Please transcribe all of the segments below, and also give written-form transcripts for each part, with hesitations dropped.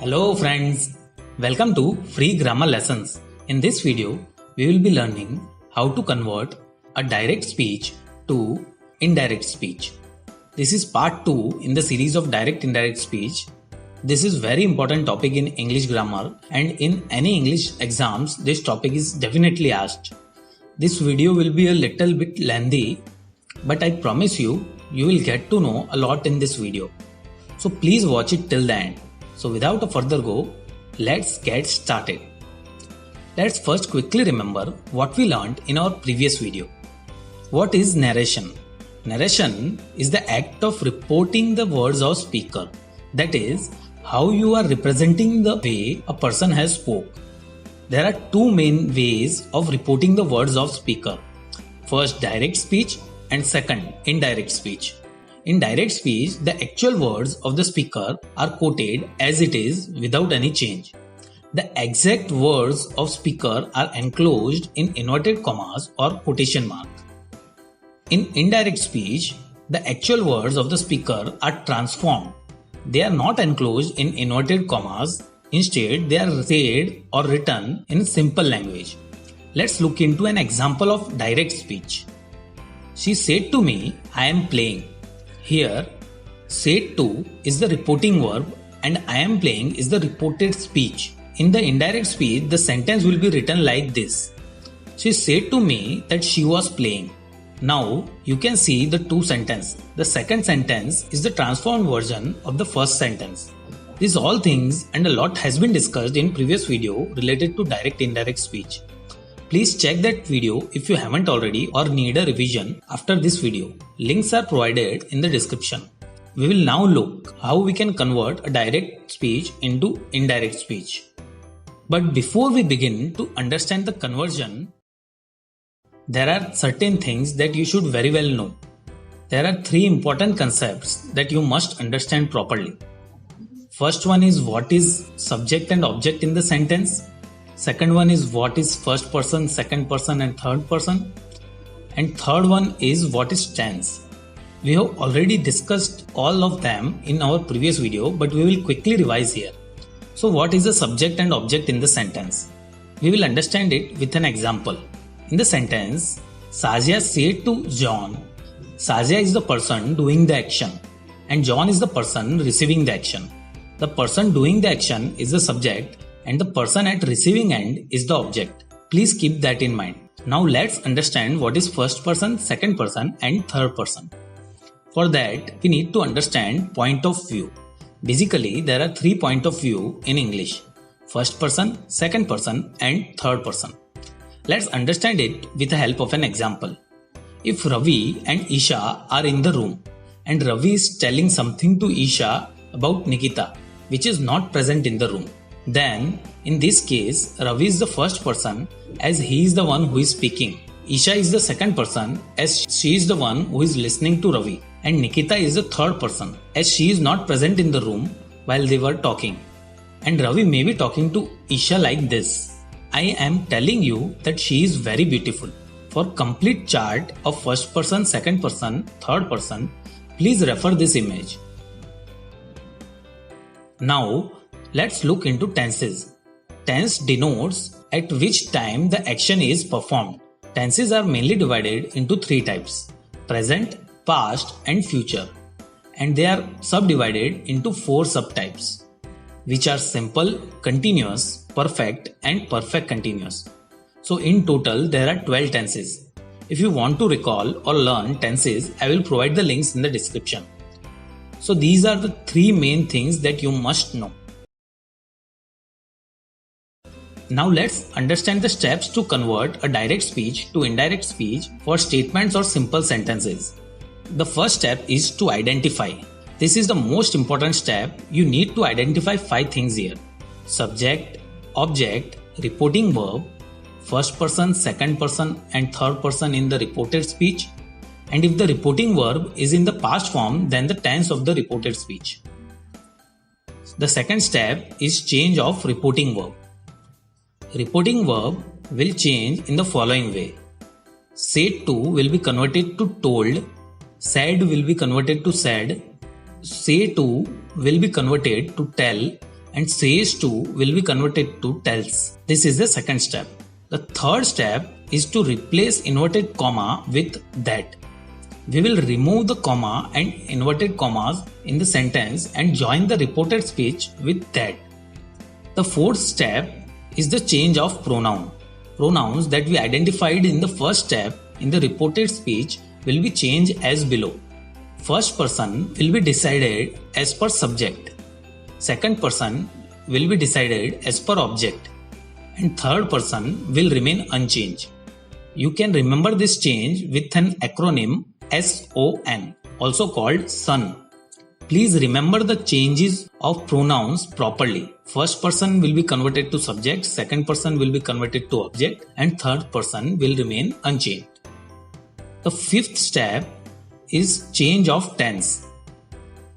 Hello friends, welcome to Free Grammar Lessons. In this video, we will be learning how to convert a direct speech to indirect speech. This is part 2 in the series of direct indirect speech. This is very important topic in English grammar and in any English exams this topic is definitely asked. This video will be a little bit lengthy, but I promise you will get to know a lot in this video. So please watch it till the end. So without a further go, let's get started. Let's first quickly remember what we learned in our previous video. What is narration? Narration is the act of reporting the words of speaker. That is, how you are representing the way a person has spoke. There are two main ways of reporting the words of speaker. First, direct speech and second, indirect speech. In direct speech, the actual words of the speaker are quoted as it is without any change. The exact words of speaker are enclosed in inverted commas or quotation mark. In indirect speech, the actual words of the speaker are transformed. They are not enclosed in inverted commas. Instead, they are said or written in simple language. Let's look into an example of direct speech. She said to me, I am playing. Here, said to is the reporting verb and I am playing is the reported speech. In the indirect speech, the sentence will be written like this. She said to me that she was playing. Now, you can see the two sentences. The second sentence is the transformed version of the first sentence. These all things and a lot has been discussed in previous video related to direct indirect speech. Please check that video if you haven't already or need a revision after this video. Links are provided in the description. We will now look how we can convert a direct speech into indirect speech. But before we begin to understand the conversion, there are certain things that you should very well know. There are three important concepts that you must understand properly. First one is what is subject and object in the sentence. Second one is what is first person, second person and third person. And third one is what is tense. We have already discussed all of them in our previous video, but we will quickly revise here. So what is the subject and object in the sentence? We will understand it with an example. In the sentence, Sazia said to John, Sazia is the person doing the action and John is the person receiving the action. The person doing the action is the subject and the person at receiving end is the object. Please keep that in mind. Now let's understand what is first person, second person and third person. For that, we need to understand point of view. Basically, there are 3 points of view in English. First person, second person and third person. Let's understand it with the help of an example. If Ravi and Isha are in the room and Ravi is telling something to Isha about Nikita, which is not present in the room, then, in this case, Ravi is the first person as he is the one who is speaking. Isha is the second person as she is the one who is listening to Ravi. And Nikita is the third person as she is not present in the room while they were talking. And Ravi may be talking to Isha like this. I am telling you that she is very beautiful. For complete chart of first person, second person, third person, please refer this image. Now, let's look into tenses. Tense denotes at which time the action is performed. Tenses are mainly divided into 3 types: present, past and future. And they are subdivided into 4 subtypes, which are simple, continuous, perfect and perfect continuous. So in total, there are 12 tenses. If you want to recall or learn tenses, I will provide the links in the description. So these are the 3 main things that you must know. Now let's understand the steps to convert a direct speech to indirect speech for statements or simple sentences. The first step is to identify. This is the most important step. You need to identify 5 things here: subject, object, reporting verb, first person, second person and third person in the reported speech. And if the reporting verb is in the past form, then the tense of the reported speech. The second step is change of reporting verb. Reporting verb will change in the following way. Said to will be converted to told, said will be converted to said, say to will be converted to tell and says to will be converted to tells. This is the second step. The third step is to replace inverted comma with that. We will remove the comma and inverted commas in the sentence and join the reported speech with that. The fourth step is the change of pronoun. Pronouns that we identified in the first step in the reported speech will be changed as below. First person will be decided as per subject. Second person will be decided as per object. And third person will remain unchanged. You can remember this change with an acronym SON, also called SON. Please remember the changes of pronouns properly. First person will be converted to subject, second person will be converted to object, and third person will remain unchanged. The fifth step is change of tense.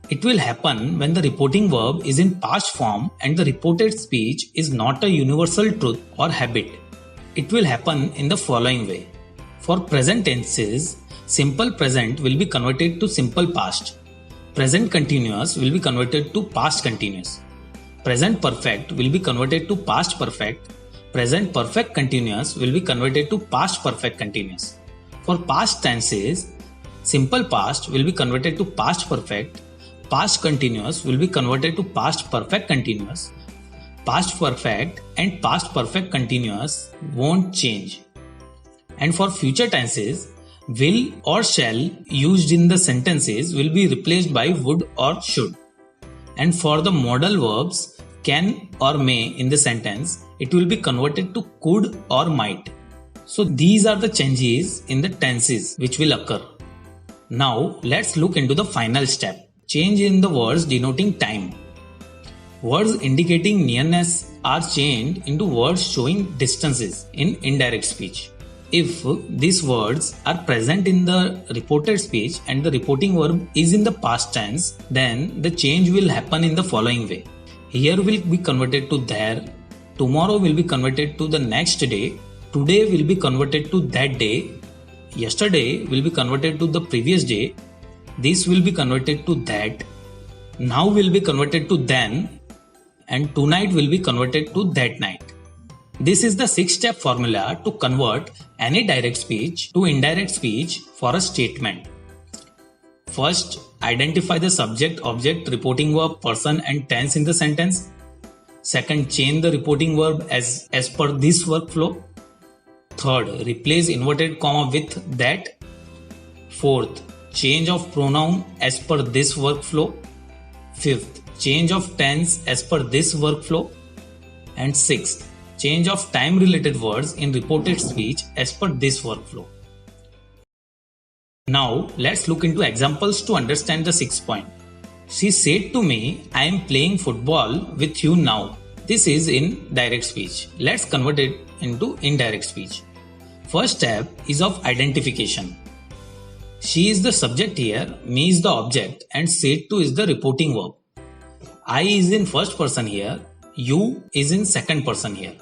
It will happen when the reporting verb is in past form and the reported speech is not a universal truth or habit. It will happen in the following way. For present tenses, simple present will be converted to simple past. Present continuous will be converted to past continuous. Present perfect will be converted to past perfect. Present perfect continuous will be converted to past perfect continuous. For past tenses, simple past will be converted to past perfect. Past continuous will be converted to past perfect continuous. Past perfect and past perfect continuous won't change. And for future tenses, will or shall used in the sentences will be replaced by would or should. And for the modal verbs can or may in the sentence, it will be converted to could or might. So these are the changes in the tenses which will occur. Now let's look into the final step. Change in the words denoting time. Words indicating nearness are changed into words showing distances in indirect speech. If these words are present in the reported speech and the reporting verb is in the past tense, then the change will happen in the following way. Here will be converted to there, tomorrow will be converted to the next day, today will be converted to that day, yesterday will be converted to the previous day, this will be converted to that, now will be converted to then, and tonight will be converted to that night. This is the 6-step formula to convert any direct speech to indirect speech for a statement. First, identify the subject, object, reporting verb, person and tense in the sentence. Second, change the reporting verb as per this workflow. Third, replace inverted comma with that. Fourth, change of pronoun as per this workflow. Fifth, change of tense as per this workflow. And sixth, change of time related words in reported speech as per this workflow. Now let's look into examples to understand the 6th point. She said to me, I am playing football with you now. This is in direct speech. Let's convert it into indirect speech. First step is of identification. She is the subject here, me is the object, and said to is the reporting verb. I is in first person here, you is in second person here.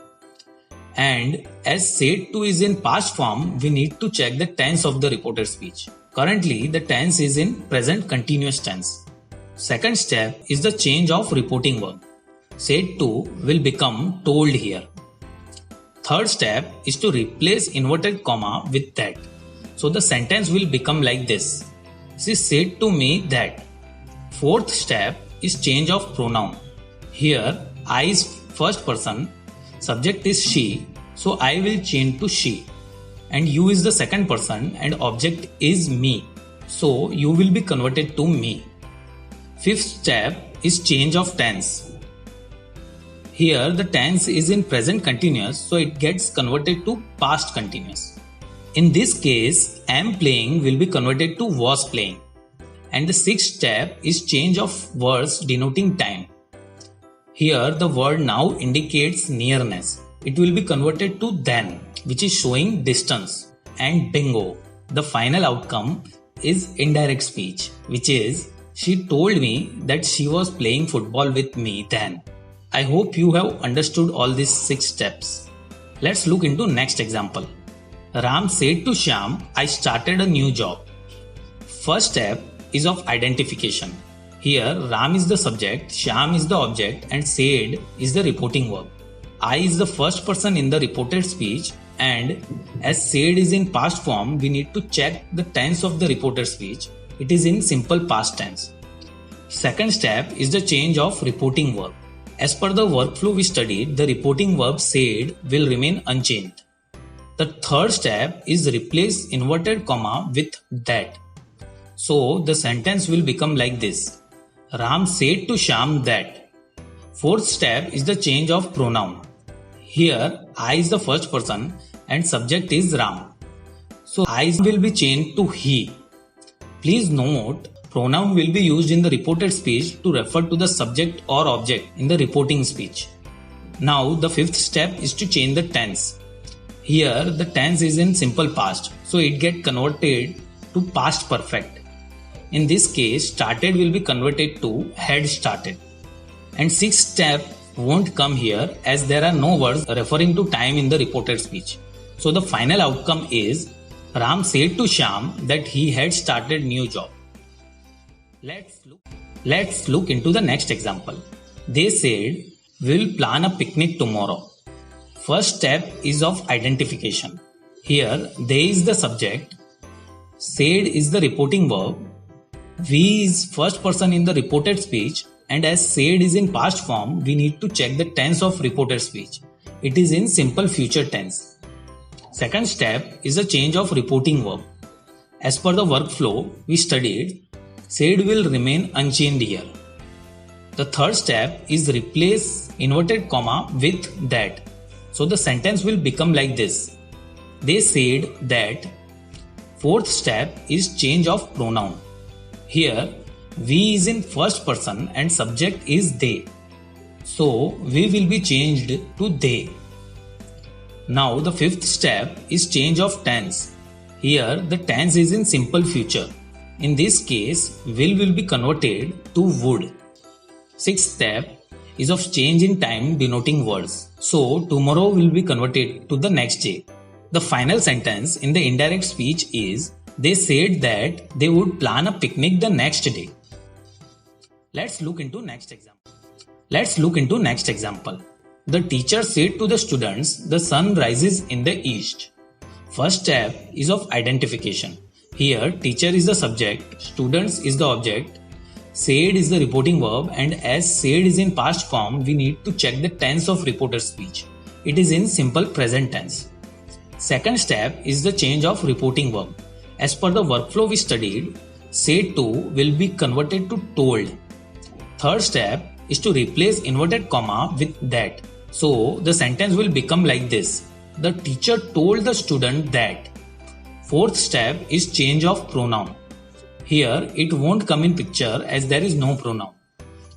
And as said to is in past form, we need to check the tense of the reported speech. Currently, the tense is in present continuous tense. Second step is the change of reporting verb. Said to will become told here. Third step is to replace inverted comma with that. So the sentence will become like this. She said to me that. Fourth step is change of pronoun. Here, I is first person, subject is she, so I will change to she. And you is the second person and object is me. So you will be converted to me. Fifth step is change of tense. Here the tense is in present continuous, so it gets converted to past continuous. In this case, am playing will be converted to was playing. And the sixth step is change of words denoting time. Here the word now indicates nearness. It will be converted to then, which is showing distance. And bingo, the final outcome is indirect speech, which is she told me that she was playing football with me then. I hope you have understood all these 6 steps. Let's look into next example. Ram said to Shyam, I started a new job. First step is of identification. Here Ram is the subject, Shyam is the object and said is the reporting verb. I is the first person in the reported speech, and as said is in past form, we need to check the tense of the reported speech. It is in simple past tense. Second step is the change of reporting verb. As per the workflow we studied, the reporting verb said will remain unchanged. The third step is replace inverted comma with that. So the sentence will become like this. Ram said to Shyam that. Fourth step is the change of pronoun. Here I is the first person and subject is Ram. So I will be changed to he. Please note, pronoun will be used in the reported speech to refer to the subject or object in the reporting speech. Now the fifth step is to change the tense. Here the tense is in simple past, so it gets converted to past perfect. In this case, started will be converted to had started. And sixth step won't come here as there are no words referring to time in the reported speech. So the final outcome is Ram said to Shyam that he had started new job. Let's look into the next example. They said we'll plan a picnic tomorrow. First step is of identification. Here they is the subject, said is the reporting verb, we is first person in the reported speech, and as said is in past form, we need to check the tense of reported speech. It is in simple future tense. Second step is a change of reporting verb. As per the workflow we studied, said will remain unchanged here. The third step is replace inverted comma with that. So the sentence will become like this. They said that. Fourth step is change of pronoun. Here we is in first person and subject is they. So we will be changed to they. Now the fifth step is change of tense. Here the tense is in simple future. In this case, will be converted to would. Sixth step is of change in time denoting words. So tomorrow will be converted to the next day. The final sentence in the indirect speech is they said that they would plan a picnic the next day. Let's look into next example. The teacher said to the students, the sun rises in the east. First step is of identification. Here teacher is the subject, students is the object, said is the reporting verb, and as said is in past form, we need to check the tense of reported speech. It is in simple present tense. Second step is the change of reporting verb. As per the workflow we studied, said to will be converted to told. Third step is to replace inverted comma with that. So the sentence will become like this. The teacher told the student that. Fourth step is change of pronoun. Here it won't come in picture as there is no pronoun.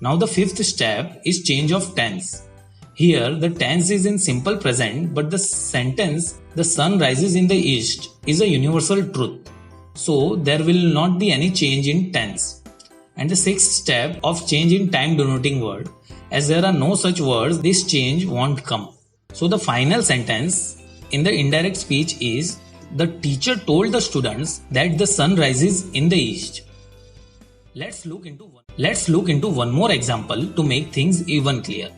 Now the fifth step is change of tense. Here the tense is in simple present, but the sentence the sun rises in the east is a universal truth. So there will not be any change in tense. And the sixth step of change in time denoting word. As there are no such words, this change won't come. So the final sentence in the indirect speech is the teacher told the students that the sun rises in the east. Let's look into one more example to make things even clear.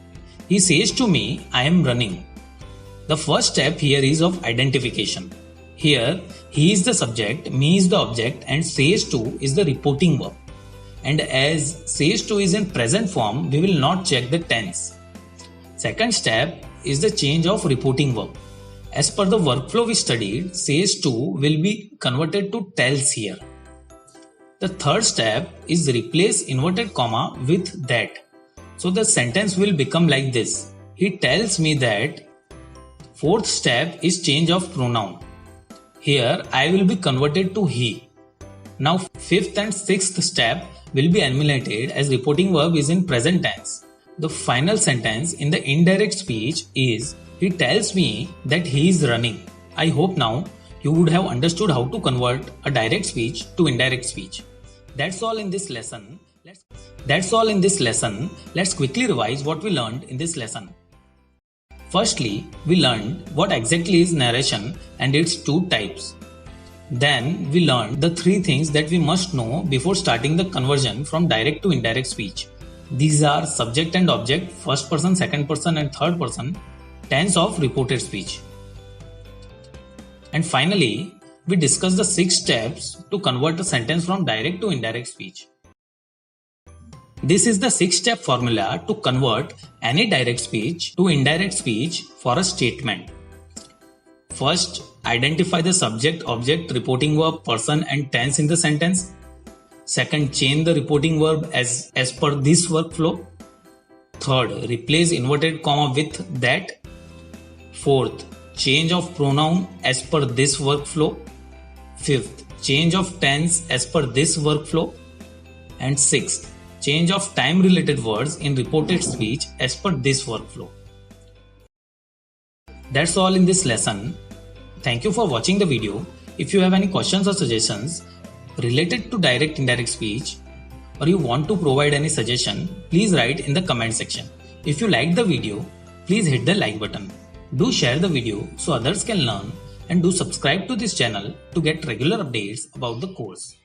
He says to me, I am running. The first step here is of identification. Here, he is the subject, me is the object, and says to is the reporting verb. And as says to is in present form, we will not check the tense. Second step is the change of reporting verb. As per the workflow we studied, says to will be converted to tells here. The third step is replace inverted comma with that. So the sentence will become like this. He tells me that. Fourth step is change of pronoun. Here I will be converted to he. Now fifth and sixth step will be eliminated as reporting verb is in present tense. The final sentence in the indirect speech is he tells me that he is running. I hope now you would have understood how to convert a direct speech to indirect speech. That's all in this lesson. Let's quickly revise what we learned in this lesson. Firstly, we learned what exactly is narration and its two types. Then we learned the 3 things that we must know before starting the conversion from direct to indirect speech. These are subject and object, first person, second person and third person, tense of reported speech. And finally, we discussed the 6 steps to convert a sentence from direct to indirect speech. This is the 6-step formula to convert any direct speech to indirect speech for a statement. First, identify the subject, object, reporting verb, person and tense in the sentence. Second, change the reporting verb as per this workflow. Third, replace inverted comma with that. Fourth, change of pronoun as per this workflow. Fifth, change of tense as per this workflow. And sixth, change of time related words in reported speech as per this workflow. That's all in this lesson. Thank you for watching the video. If you have any questions or suggestions related to direct indirect speech, or you want to provide any suggestion, please write in the comment section. If you liked the video, please hit the like button. Do share the video so others can learn, and do subscribe to this channel to get regular updates about the course.